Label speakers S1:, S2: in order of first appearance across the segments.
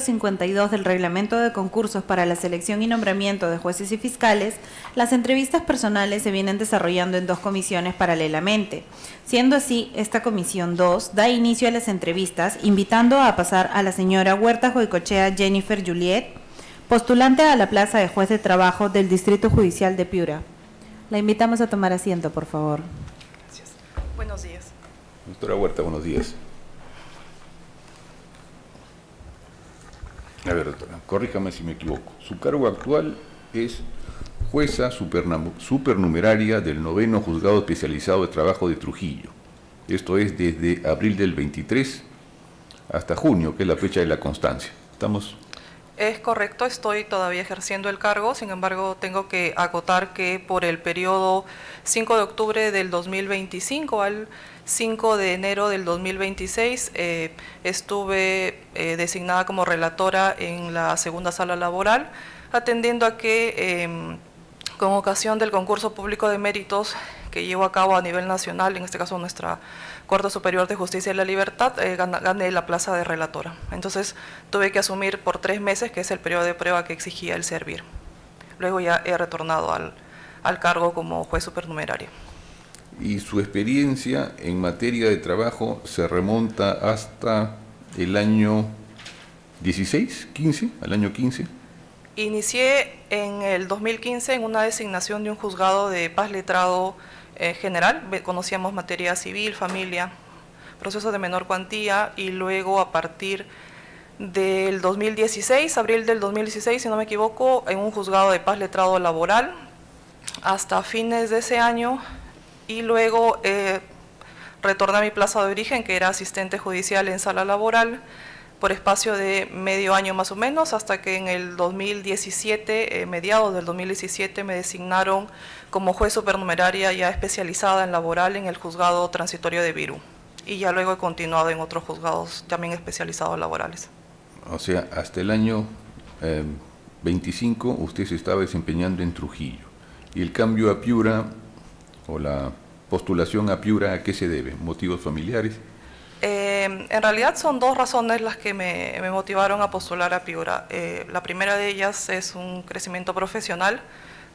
S1: 52 del Reglamento de Concursos para la Selección y Nombramiento de Jueces y Fiscales, las entrevistas personales se vienen desarrollando en dos comisiones paralelamente. Siendo así, esta Comisión 2 da inicio a las entrevistas, invitando a pasar a la señora Huerta Goicoechea Jennifer Juliet, postulante a la plaza de Juez de Trabajo del Distrito Judicial de Piura. La invitamos a tomar asiento, por favor.
S2: Gracias. Buenos días.
S3: Doctora Huerta, buenos días. A ver, doctora, corríjame si me equivoco. Su cargo actual es jueza supernumeraria del 9º Juzgado Especializado de Trabajo de Trujillo. Esto es desde abril del 23 hasta junio, que es la fecha de la constancia. ¿Estamos?
S2: Es correcto, estoy todavía ejerciendo el cargo, sin embargo tengo que acotar que por el periodo 5 de octubre del 2025 al 5 de enero del 2026 estuve designada como relatora en la segunda sala laboral, atendiendo a que con ocasión del concurso público de méritos que llevo a cabo a nivel nacional, en este caso nuestra Corte Superior de Justicia y la Libertad, gané la plaza de relatora. Entonces tuve que asumir por 3 meses, que es el periodo de prueba que exigía el servir. Luego ya he retornado al cargo como juez supernumerario.
S3: Y su experiencia en materia de trabajo se remonta hasta el año 16, 15, al año 15.
S2: Inicié en el 2015 en una designación de un juzgado de paz letrado general. Conocíamos materia civil, familia, procesos de menor cuantía, y luego a partir del 2016, abril del 2016, si no me equivoco, en un juzgado de paz letrado laboral hasta fines de ese año, y luego retorné a mi plaza de origen, que era asistente judicial en sala laboral, por espacio de medio año más o menos, hasta que en el 2017, mediados del 2017, me designaron como juez supernumeraria ya especializada en laboral en el juzgado transitorio de Virú. Y ya luego he continuado en otros juzgados también especializados laborales.
S3: O sea, hasta el año 25 usted se estaba desempeñando en Trujillo. ¿Y el cambio a Piura o la postulación a Piura a qué se debe? ¿Motivos familiares?
S2: En realidad son dos razones las que me motivaron a postular a Piura. La primera de ellas es un crecimiento profesional.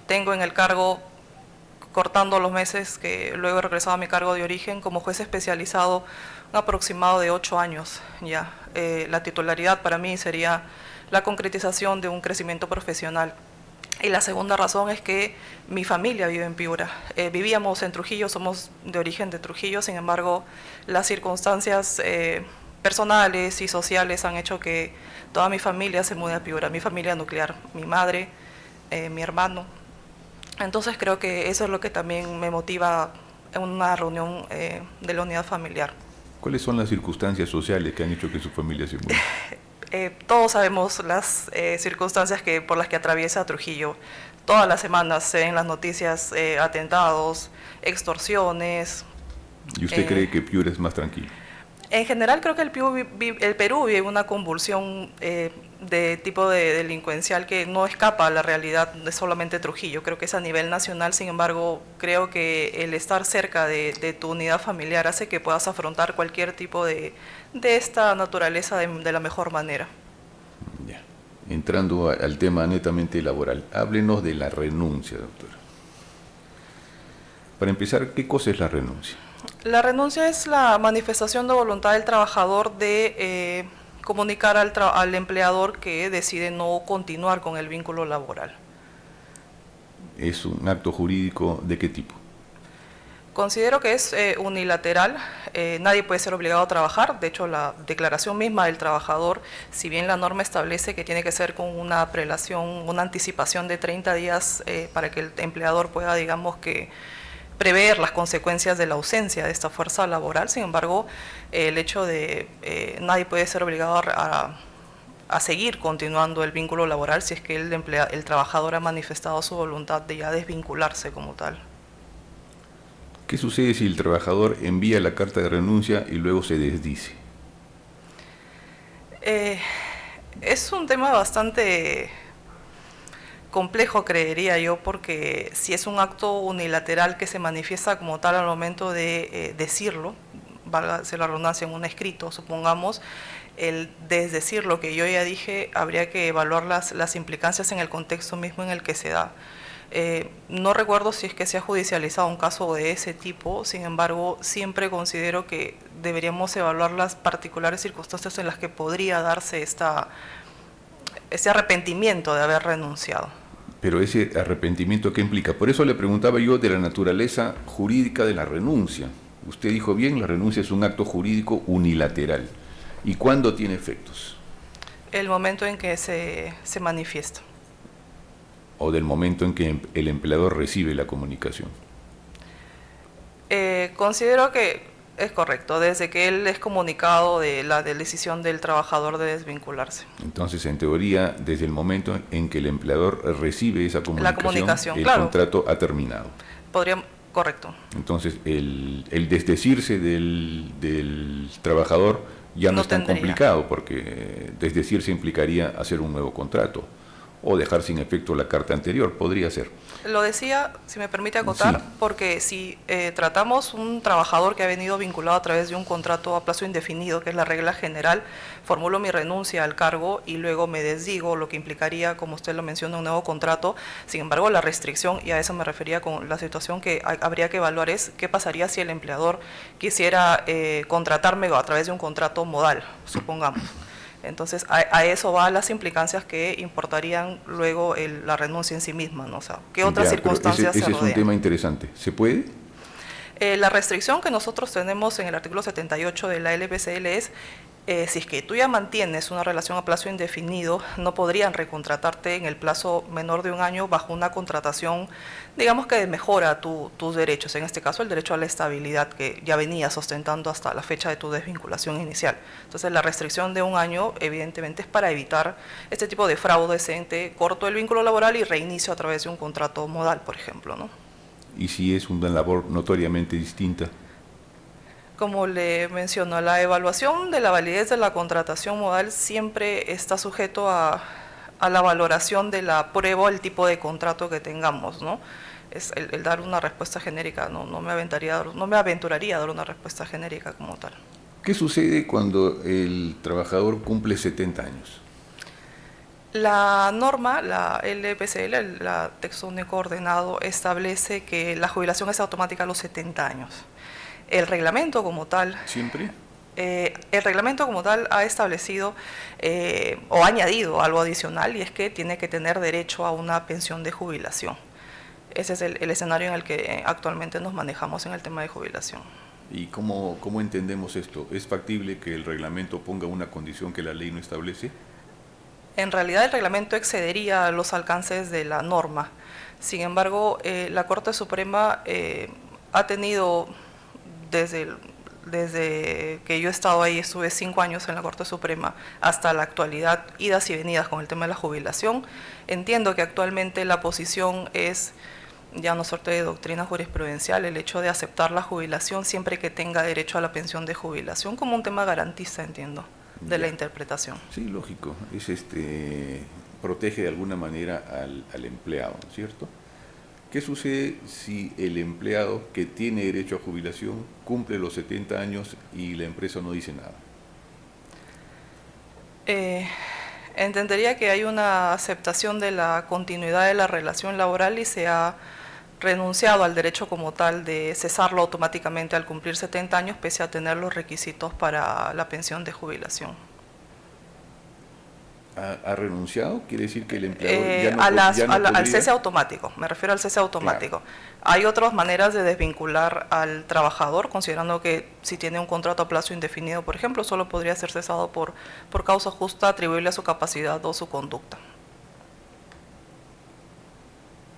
S2: Tengo en el cargo, cortando los meses que luego he regresado a mi cargo de origen, como juez especializado, un aproximado de 8 años ya. La titularidad para mí sería la concretización de un crecimiento profesional. Y la segunda razón es que mi familia vive en Piura. Vivíamos en Trujillo, somos de origen de Trujillo, sin embargo, las circunstancias personales y sociales han hecho que toda mi familia se mude a Piura, mi familia nuclear, mi madre, mi hermano. Entonces creo que eso es lo que también me motiva en una reunión de la unidad familiar.
S3: ¿Cuáles son las circunstancias sociales que han hecho que su familia se mude?
S2: Todos sabemos las circunstancias por las que atraviesa Trujillo. Todas las semanas se ven las noticias, atentados, extorsiones.
S3: ¿Y usted cree que Piura es más tranquilo?
S2: En general creo que el Perú vive una convulsión de tipo de delincuencial que no escapa a la realidad de solamente Trujillo. Creo que es a nivel nacional, sin embargo, creo que el estar cerca de tu unidad familiar hace que puedas afrontar cualquier tipo de esta naturaleza de la mejor manera.
S3: Ya. Entrando al tema netamente laboral, háblenos de la renuncia, doctora. Para empezar, ¿qué cosa es la renuncia?
S2: La renuncia es la manifestación de voluntad del trabajador de comunicar al empleador que decide no continuar con el vínculo laboral.
S3: ¿Es un acto jurídico de qué tipo?
S2: Considero que es unilateral, nadie puede ser obligado a trabajar. De hecho, la declaración misma del trabajador, si bien la norma establece que tiene que ser con una prelación, una anticipación de 30 días para que el empleador pueda, digamos, que prever las consecuencias de la ausencia de esta fuerza laboral. Sin embargo, el hecho de nadie puede ser obligado a seguir continuando el vínculo laboral si es que el trabajador ha manifestado su voluntad de ya desvincularse como tal.
S3: ¿Qué sucede si el trabajador envía la carta de renuncia y luego se desdice?
S2: Es un tema bastante complejo, creería yo, porque si es un acto unilateral que se manifiesta como tal al momento de decirlo, válgase la redundancia, en un escrito, supongamos, el desdecir lo que yo ya dije, habría que evaluar las implicancias en el contexto mismo en el que se da. No recuerdo si es que se ha judicializado un caso de ese tipo, sin embargo, siempre considero que deberíamos evaluar las particulares circunstancias en las que podría darse ese arrepentimiento de haber renunciado.
S3: Pero ese arrepentimiento, ¿qué implica? Por eso le preguntaba yo de la naturaleza jurídica de la renuncia. Usted dijo bien, la renuncia es un acto jurídico unilateral. ¿Y cuándo tiene efectos?
S2: El momento en que se manifiesta.
S3: O del momento en que el empleador recibe la comunicación.
S2: Considero que es correcto, desde que él es comunicado de la decisión del trabajador de desvincularse.
S3: Entonces, en teoría, desde el momento en que el empleador recibe esa comunicación, el
S2: claro,
S3: contrato ha terminado.
S2: Correcto.
S3: Entonces, el desdecirse del trabajador ya no es tan complicado, porque desdecirse implicaría hacer un nuevo contrato o dejar sin efecto la carta anterior, podría ser.
S2: Lo decía, si me permite acotar, sí, porque si tratamos un trabajador que ha venido vinculado a través de un contrato a plazo indefinido, que es la regla general, formulo mi renuncia al cargo y luego me desdigo, lo que implicaría, como usted lo menciona, un nuevo contrato. Sin embargo, la restricción, y a eso me refería con la situación que habría que evaluar, es qué pasaría si el empleador quisiera contratarme a través de un contrato modal, supongamos. Entonces, a eso van las implicancias que importarían luego la renuncia en sí misma, ¿no? O sea, ¿qué otras circunstancias se rodean?
S3: Ese es un tema interesante. ¿Se puede?
S2: La restricción que nosotros tenemos en el artículo 78 de la LPCL es, si es que tú ya mantienes una relación a plazo indefinido, no podrían recontratarte en el plazo menor de un año bajo una contratación, digamos que mejora tus derechos, en este caso el derecho a la estabilidad que ya venía sostentando hasta la fecha de tu desvinculación inicial. Entonces la restricción de un año evidentemente es para evitar este tipo de fraude, corto el vínculo laboral y reinicio a través de un contrato modal, por ejemplo, ¿no?
S3: ¿Y si es una labor notoriamente distinta?
S2: Como le menciono, la evaluación de la validez de la contratación modal siempre está sujeto a la valoración de la prueba o el tipo de contrato que tengamos, ¿no? Es el dar una respuesta genérica, no me aventuraría a dar una respuesta genérica como tal.
S3: ¿Qué sucede cuando el trabajador cumple 70 años?
S2: La norma, la LPCL, la texto único ordenado, establece que la jubilación es automática a los 70 años. El reglamento como tal...
S3: ¿Siempre?
S2: El reglamento como tal ha establecido o ha añadido algo adicional, y es que tiene que tener derecho a una pensión de jubilación. Ese es el escenario en el que actualmente nos manejamos en el tema de jubilación.
S3: ¿Y cómo entendemos esto? ¿Es factible que el reglamento ponga una condición que la ley no establece?
S2: En realidad el reglamento excedería los alcances de la norma. Sin embargo, la Corte Suprema ha tenido, desde que yo he estado ahí, estuve 5 años en la Corte Suprema, hasta la actualidad, idas y venidas con el tema de la jubilación. Entiendo que actualmente la posición es, ya no suerte de doctrina jurisprudencial, el hecho de aceptar la jubilación siempre que tenga derecho a la pensión de jubilación como un tema garantista, entiendo, de la interpretación.
S3: Sí, lógico, protege de alguna manera al empleado, ¿cierto? ¿Qué sucede si el empleado que tiene derecho a jubilación cumple los 70 años y la empresa no dice nada?
S2: Entendería que hay una aceptación de la continuidad de la relación laboral y se ha renunciado al derecho como tal de cesarlo automáticamente al cumplir 70 años, pese a tener los requisitos para la pensión de jubilación.
S3: ¿Ha renunciado? ¿Quiere decir que el empleador
S2: al cese automático? Me refiero al cese automático. Claro. Hay otras maneras de desvincular al trabajador, considerando que si tiene un contrato a plazo indefinido, por ejemplo, solo podría ser cesado por causa justa atribuible a su capacidad o su conducta.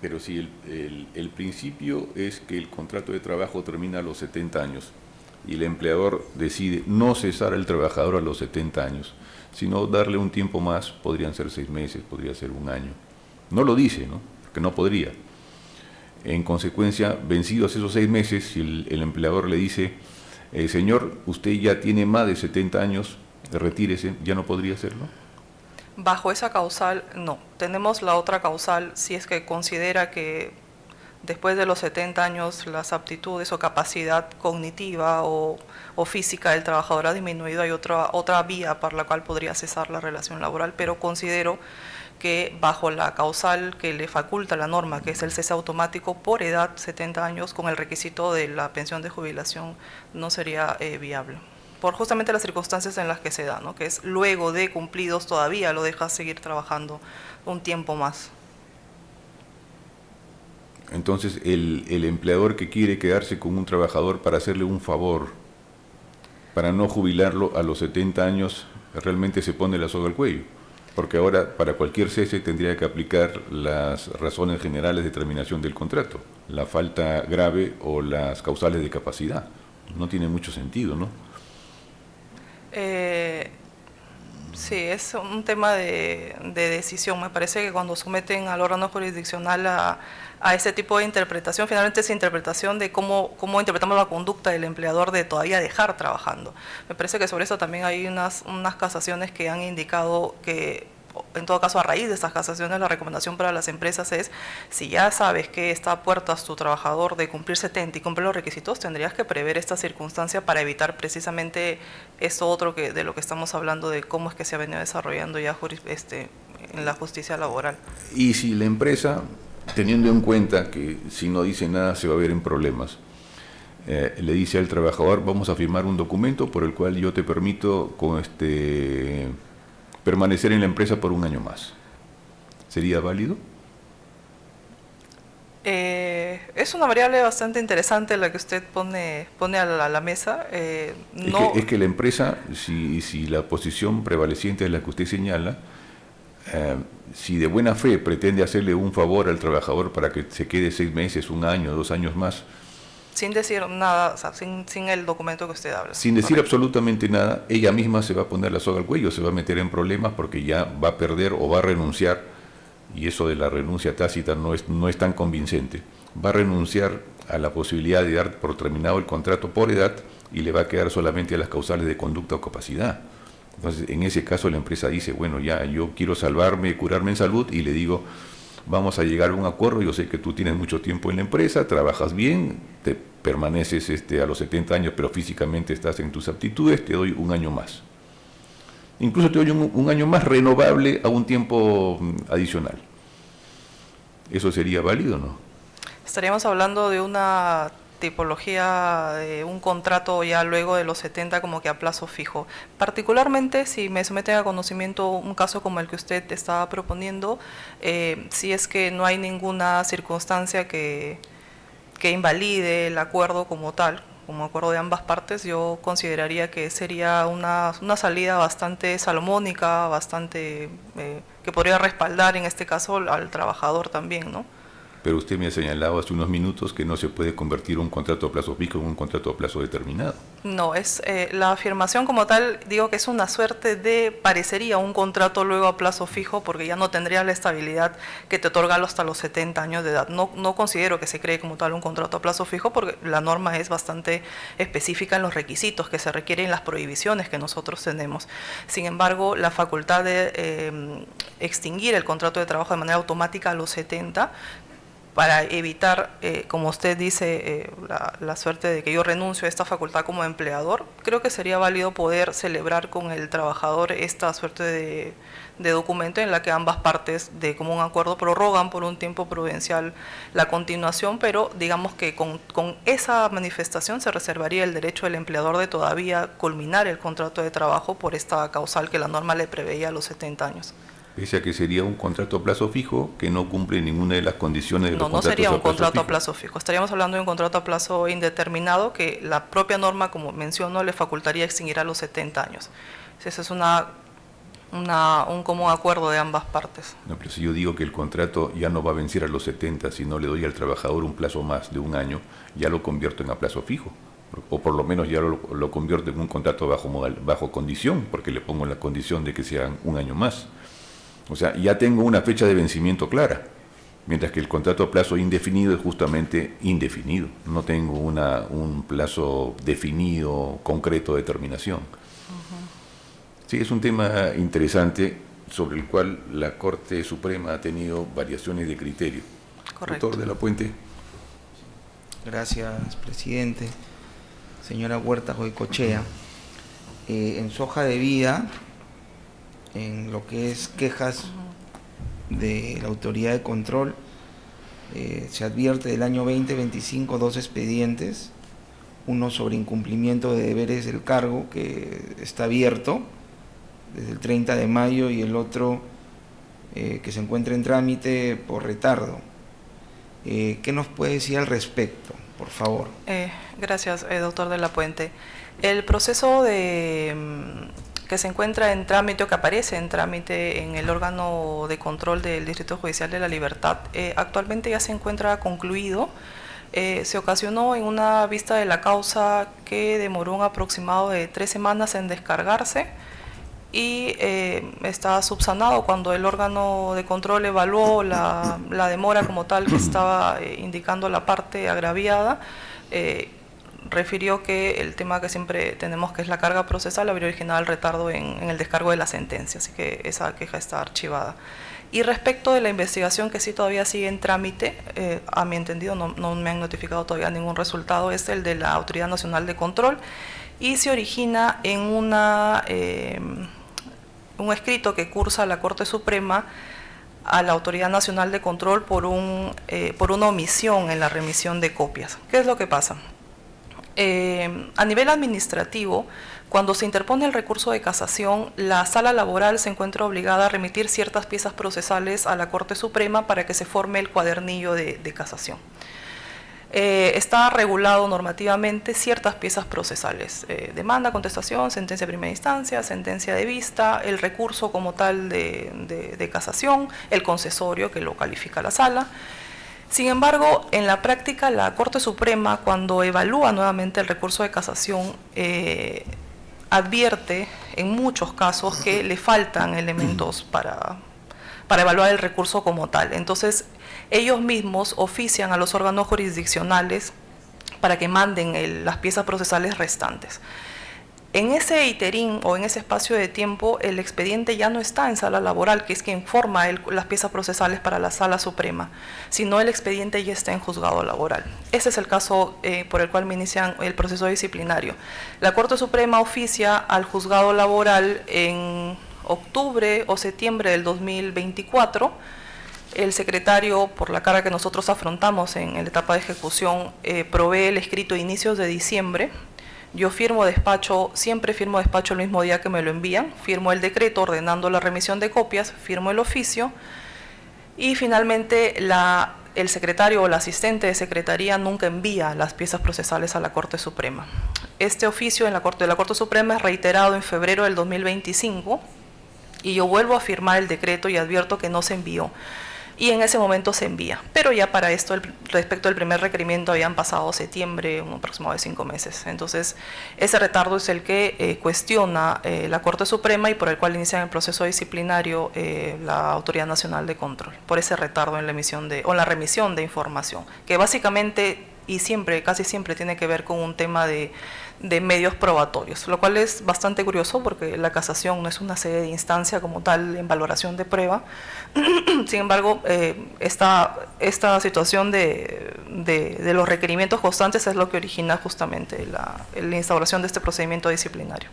S3: Pero si el principio es que el contrato de trabajo termina a los 70 años y el empleador decide no cesar al trabajador a los 70 años, sino darle un tiempo más, podrían ser 6 meses, podría ser 1 año. No lo dice, ¿no? Porque no podría. En consecuencia, vencidos esos 6 meses, si el empleador le dice, señor, usted ya tiene más de 70 años, retírese, ¿ya no podría hacerlo?
S2: Bajo esa causal, no. Tenemos la otra causal, si es que considera que después de los 70 años las aptitudes o capacidad cognitiva o física del trabajador ha disminuido, hay otra vía por la cual podría cesar la relación laboral, pero considero que bajo la causal que le faculta la norma, que es el cese automático por edad, 70 años, con el requisito de la pensión de jubilación, no sería viable. Por justamente las circunstancias en las que se da, ¿no? Que es luego de cumplidos todavía lo dejas seguir trabajando un tiempo más.
S3: Entonces, el empleador que quiere quedarse con un trabajador para hacerle un favor, para no jubilarlo a los 70 años, realmente se pone la soga al cuello. Porque ahora, para cualquier cese, tendría que aplicar las razones generales de terminación del contrato, la falta grave o las causales de capacidad. No tiene mucho sentido, ¿no?
S2: Sí, es un tema de decisión. Me parece que cuando someten al órgano jurisdiccional a ese tipo de interpretación, finalmente es interpretación de cómo interpretamos la conducta del empleador de todavía dejar trabajando. Me parece que sobre eso también hay unas casaciones que han indicado que, en todo caso, a raíz de estas casaciones, la recomendación para las empresas es, si ya sabes que está a puertas tu trabajador de cumplir 70 y cumple los requisitos, tendrías que prever esta circunstancia para evitar precisamente esto otro de lo que estamos hablando, de cómo es que se ha venido desarrollando ya en la justicia laboral.
S3: Y si la empresa, teniendo en cuenta que si no dice nada se va a ver en problemas, le dice al trabajador, vamos a firmar un documento por el cual yo te permito permanecer en la empresa por un año más, ¿sería válido?
S2: Es una variable bastante interesante la que usted pone a la mesa.
S3: Es que la empresa, si la posición prevaleciente es la que usted señala, si de buena fe pretende hacerle un favor al trabajador para que se quede 6 meses, 1 año, 2 años más,
S2: sin decir nada, o sea, sin el documento que usted habla.
S3: Sin decir absolutamente nada, ella misma se va a poner la soga al cuello, se va a meter en problemas porque ya va a perder o va a renunciar, y eso de la renuncia tácita no es tan convincente, va a renunciar a la posibilidad de dar por terminado el contrato por edad y le va a quedar solamente a las causales de conducta o capacidad. Entonces, en ese caso la empresa dice, bueno, ya yo quiero salvarme, curarme en salud, y le digo, vamos a llegar a un acuerdo, yo sé que tú tienes mucho tiempo en la empresa, trabajas bien, te permaneces a los 70 años, pero físicamente estás en tus aptitudes, te doy 1 año más. Incluso te doy un año más renovable a un tiempo adicional. ¿Eso sería válido o no?
S2: Estaríamos hablando de una tipología de un contrato ya luego de los 70 como que a plazo fijo. Particularmente si me someten a conocimiento un caso como el que usted estaba proponiendo, si es que no hay ninguna circunstancia que invalide el acuerdo como tal, como acuerdo de ambas partes, yo consideraría que sería una salida bastante salomónica, bastante que podría respaldar en este caso al trabajador también, ¿no?
S3: Pero usted me ha señalado hace unos minutos que no se puede convertir un contrato a plazo fijo en un contrato a plazo determinado.
S2: No, es la afirmación como tal, digo que es una suerte de, parecería un contrato luego a plazo fijo, porque ya no tendría la estabilidad que te otorga hasta los 70 años de edad. No considero que se cree como tal un contrato a plazo fijo, porque la norma es bastante específica en los requisitos que se requieren y las prohibiciones que nosotros tenemos. Sin embargo, la facultad de extinguir el contrato de trabajo de manera automática a los 70, para evitar, como usted dice, la suerte de que yo renuncio a esta facultad como empleador, creo que sería válido poder celebrar con el trabajador esta suerte de documento en la que ambas partes de común acuerdo prorrogan por un tiempo prudencial la continuación, pero digamos que con esa manifestación se reservaría el derecho del empleador de todavía culminar el contrato de trabajo por esta causal que la norma le preveía a los 70 años.
S3: Pese a que sería un contrato a plazo fijo que no cumple ninguna de las condiciones de los contratos a plazo fijo.
S2: No sería un contrato a plazo fijo, estaríamos hablando de un contrato a plazo indeterminado que la propia norma, como menciono, le facultaría extinguir a los 70 años. Ese es un común acuerdo de ambas partes.
S3: No, pero si yo digo que el contrato ya no va a vencer a los 70, si no le doy al trabajador un plazo más de 1 año, ya lo convierto en a plazo fijo. O por lo menos ya lo convierto en un contrato bajo condición, porque le pongo la condición de que sea 1 año más. O sea, ya tengo una fecha de vencimiento clara, mientras que el contrato a plazo indefinido es justamente indefinido. No tengo un plazo definido, concreto de terminación. Sí, es un tema interesante sobre el cual la Corte Suprema ha tenido variaciones de criterio.
S2: Correcto.
S3: Doctor de la Puente.
S4: Gracias, presidente. Señora Huerta Goicoechea, en su hoja de vida, en lo que es quejas de la autoridad de control, se advierte del año 2025 2 expedientes, uno sobre incumplimiento de deberes del cargo, que está abierto desde el 30 de mayo, y el otro que se encuentra en trámite por retardo. ¿Qué nos puede decir al respecto, por favor?
S2: Gracias, doctor de la Puente. El proceso que se encuentra en trámite o que aparece en trámite en el órgano de control del Distrito Judicial de La Libertad actualmente ya se encuentra concluido. Se ocasionó en una vista de la causa que demoró un aproximado de 3 semanas en descargarse y está subsanado cuando el órgano de control evaluó la demora como tal que estaba indicando la parte agraviada. Refirió que el tema que siempre tenemos, que es la carga procesal, habría originado el retardo en el descargo de la sentencia, así que esa queja está archivada. Y respecto de la investigación que sí todavía sigue en trámite, a mi entendido no me han notificado todavía ningún resultado, es el de la Autoridad Nacional de Control, y se origina en un escrito que cursa la Corte Suprema a la Autoridad Nacional de Control por una omisión en la remisión de copias. ¿Qué es lo que pasa? A nivel administrativo, cuando se interpone el recurso de casación, la sala laboral se encuentra obligada a remitir ciertas piezas procesales a la Corte Suprema para que se forme el cuadernillo de casación. Está regulado normativamente ciertas piezas procesales: demanda, contestación, sentencia de primera instancia, sentencia de vista, el recurso como tal de casación, el concesorio que lo califica la sala. Sin embargo, en la práctica, la Corte Suprema, cuando evalúa nuevamente el recurso de casación, advierte en muchos casos que le faltan elementos para evaluar el recurso como tal. Entonces, ellos mismos ofician a los órganos jurisdiccionales para que manden las piezas procesales restantes. En ese iterín o en ese espacio de tiempo, el expediente ya no está en sala laboral, que es quien forma las piezas procesales para la sala suprema, sino el expediente ya está en juzgado laboral. Ese es el caso por el cual me inician el proceso disciplinario. La Corte Suprema oficia al juzgado laboral en octubre o septiembre del 2024. El secretario, por la carga que nosotros afrontamos en la etapa de ejecución, provee el escrito a inicios de diciembre. Yo firmo despacho, siempre firmo despacho el mismo día que me lo envían, firmo el decreto ordenando la remisión de copias, firmo el oficio y finalmente el secretario o el asistente de secretaría nunca envía las piezas procesales a la Corte Suprema. Este oficio de la Corte Suprema es reiterado en febrero del 2025 y yo vuelvo a firmar el decreto y advierto que no se envió. Y en ese momento se envía. Pero ya para esto, respecto al primer requerimiento, habían pasado septiembre, un aproximado de 5 meses. Entonces, ese retardo es el que cuestiona la Corte Suprema y por el cual inicia el proceso disciplinario la Autoridad Nacional de Control, por ese retardo en la emisión o la remisión de información, que básicamente y casi siempre tiene que ver con un tema de medios probatorios, lo cual es bastante curioso porque la casación no es una sede de instancia como tal en valoración de prueba. Sin embargo, esta situación de los requerimientos constantes es lo que origina justamente la instauración de este procedimiento disciplinario.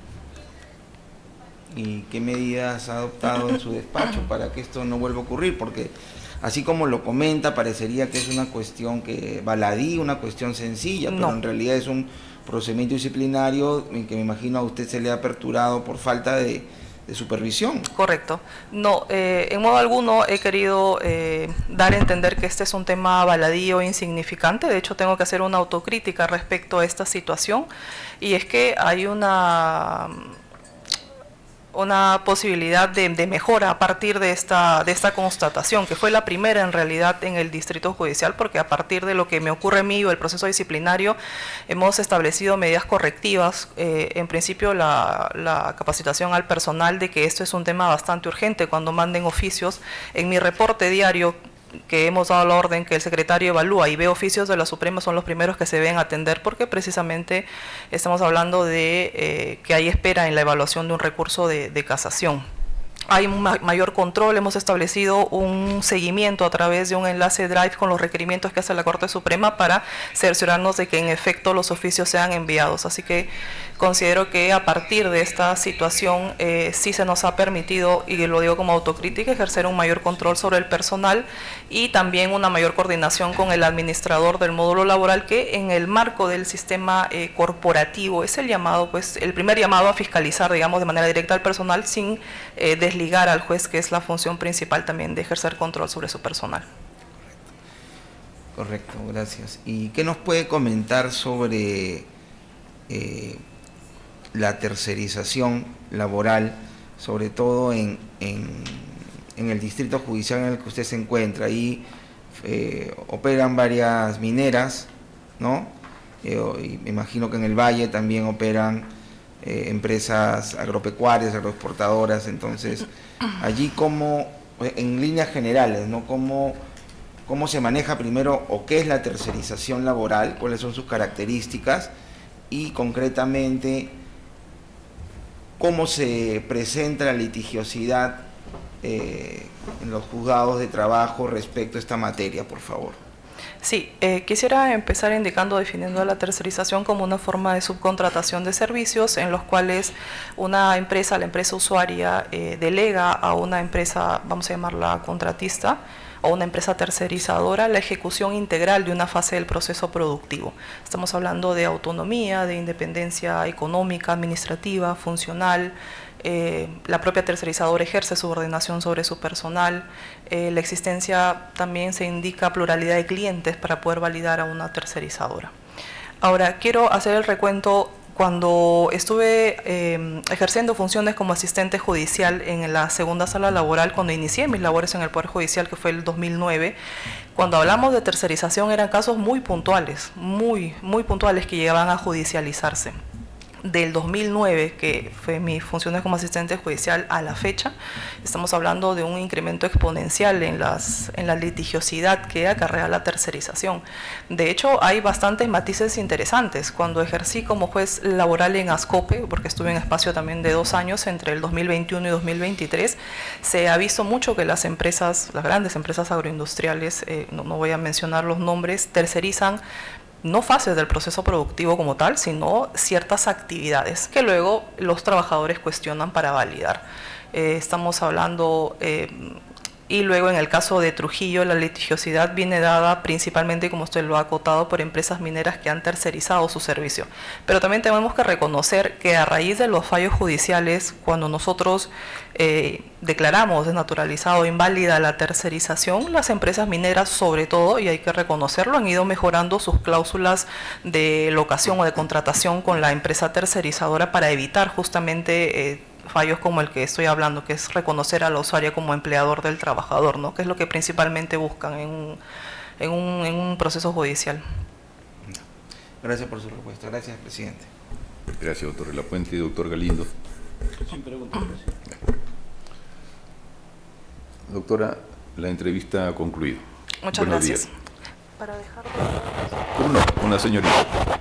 S4: ¿Y qué medidas ha adoptado en su despacho para que esto no vuelva a ocurrir? Porque así como lo comenta, parecería que es una cuestión baladí, una cuestión sencilla, pero en realidad es un procedimiento disciplinario en que me imagino a usted se le ha aperturado por falta de supervisión.
S2: Correcto. No, en modo alguno he querido dar a entender que este es un tema baladí o insignificante. De hecho, tengo que hacer una autocrítica respecto a esta situación, y es que hay una posibilidad de mejora a partir de esta constatación, que fue la primera en realidad en el Distrito Judicial, porque a partir de lo que me ocurre a mí o el proceso disciplinario, hemos establecido medidas correctivas, en principio la capacitación al personal de que esto es un tema bastante urgente cuando manden oficios. En mi reporte diario que hemos dado la orden que el secretario evalúa y ve oficios de la Suprema, son los primeros que se deben atender, porque precisamente estamos hablando de que hay espera en la evaluación de un recurso de casación. hay un mayor control, hemos establecido un seguimiento a través de un enlace Drive con los requerimientos que hace la Corte Suprema para cerciorarnos de que en efecto los oficios sean enviados. Así que considero que a partir de esta situación sí se nos ha permitido, y lo digo como autocrítica, ejercer un mayor control sobre el personal y también una mayor coordinación con el administrador del módulo laboral, que en el marco del sistema corporativo es el llamado, pues el primer llamado a fiscalizar, digamos, de manera directa al personal sin desligar al juez, que es la función principal también de ejercer control sobre su personal.
S4: Correcto, gracias. ¿Y qué nos puede comentar sobre la tercerización laboral, sobre todo en el distrito judicial en el que usted se encuentra? Ahí operan varias mineras, ¿no? Y me imagino que en el Valle también operan empresas agropecuarias, agroexportadoras. Entonces, allí como, en líneas generales, ¿no? ¿Cómo se maneja primero o qué es la tercerización laboral? ¿Cuáles son sus características? Y concretamente, ¿cómo se presenta la litigiosidad en los juzgados de trabajo respecto a esta materia, por favor?
S2: Sí, quisiera empezar definiendo la tercerización como una forma de subcontratación de servicios en los cuales una empresa, la empresa usuaria, delega a una empresa, vamos a llamarla contratista, o una empresa tercerizadora, la ejecución integral de una fase del proceso productivo. Estamos hablando de autonomía, de independencia económica, administrativa, funcional. La propia tercerizadora ejerce subordinación sobre su personal. La existencia, también se indica pluralidad de clientes para poder validar a una tercerizadora. Ahora, quiero hacer el recuento. Cuando estuve ejerciendo funciones como asistente judicial en la segunda sala laboral, cuando inicié mis labores en el Poder Judicial, que fue el 2009, cuando hablamos de tercerización eran casos muy puntuales, muy puntuales, que llegaban a judicializarse. Del 2009, que fue mis funciones como asistente judicial, a la fecha, estamos hablando de un incremento exponencial en la litigiosidad que acarrea la tercerización. De hecho, hay bastantes matices interesantes. Cuando ejercí como juez laboral en Ascope, porque estuve en espacio también de 2 años, entre el 2021 y 2023, se ha visto mucho que las empresas, las grandes empresas agroindustriales, no voy a mencionar los nombres, tercerizan no fases del proceso productivo como tal, sino ciertas actividades que luego los trabajadores cuestionan para validar. Estamos hablando, y luego en el caso de Trujillo, la litigiosidad viene dada principalmente, como usted lo ha acotado, por empresas mineras que han tercerizado su servicio. Pero también tenemos que reconocer que a raíz de los fallos judiciales, cuando nosotros declaramos desnaturalizado o inválida la tercerización, las empresas mineras, sobre todo, y hay que reconocerlo, han ido mejorando sus cláusulas de locación o de contratación con la empresa tercerizadora para evitar justamente fallos como el que estoy hablando, que es reconocer a la usuaria como empleador del trabajador, ¿no? Que es lo que principalmente buscan en un proceso judicial.
S4: Gracias por su respuesta. Gracias, presidente.
S3: Gracias, doctor De la Puente. Doctor Galindo.
S5: Sin preguntas, presidente.
S3: Doctora, la entrevista ha concluido.
S2: Muchas
S3: Buenos
S2: gracias.
S3: días.
S2: Para dejar
S3: No, una señorita.